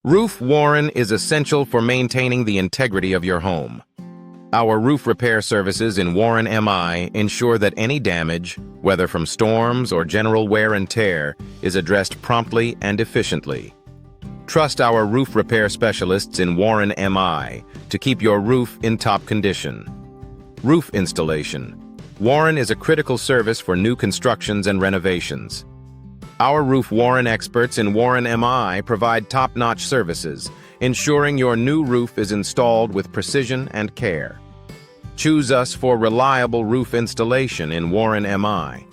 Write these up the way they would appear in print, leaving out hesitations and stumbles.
Roof Warren is essential for maintaining the integrity of your home. Our roof repair services in Warren MI ensure that any damage, whether from storms or general wear and tear, is addressed promptly and efficiently. Trust our roof repair specialists in Warren MI to keep your roof in top condition. Roof installation. Warren is a critical service for new constructions and renovations. Our Roof Warren experts in Warren MI provide top-notch services, ensuring your new roof is installed with precision and care. Choose us for reliable roof installation in Warren MI.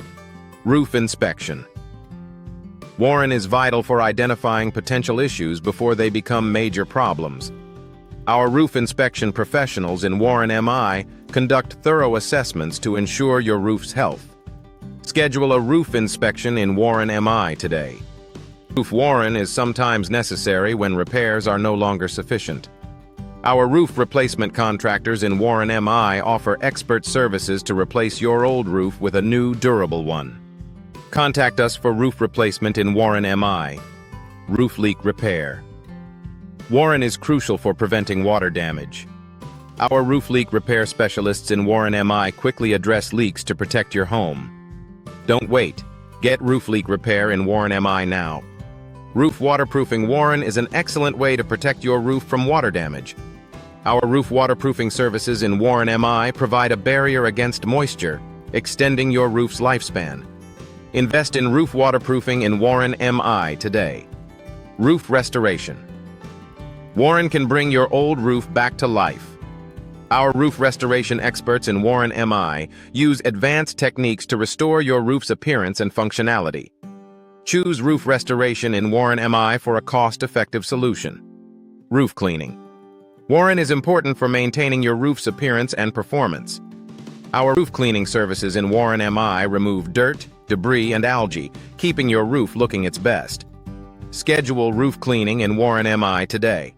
Roof inspection. Warren is vital for identifying potential issues before they become major problems. Our roof inspection professionals in Warren MI conduct thorough assessments to ensure your roof's health. Schedule a roof inspection in Warren MI today. Roof Warren is sometimes necessary when repairs are no longer sufficient. Our roof replacement contractors in Warren MI offer expert services to replace your old roof with a new, durable one. Contact us for roof replacement in Warren MI. Roof leak repair. Warren is crucial for preventing water damage. Our roof leak repair specialists in Warren MI quickly address leaks to protect your home. Don't wait. Get roof leak repair in Warren MI now. Roof waterproofing. Warren is an excellent way to protect your roof from water damage. Our roof waterproofing services in Warren MI provide a barrier against moisture, extending your roof's lifespan. Invest in roof waterproofing in Warren MI today. Roof restoration. Warren can bring your old roof back to life. Our roof restoration experts in Warren MI use advanced techniques to restore your roof's appearance and functionality. Choose roof restoration in Warren MI for a cost-effective solution. Roof cleaning. Warren is important for maintaining your roof's appearance and performance. Our roof cleaning services in Warren MI remove dirt, debris, and algae, keeping your roof looking its best. Schedule roof cleaning in Warren MI today.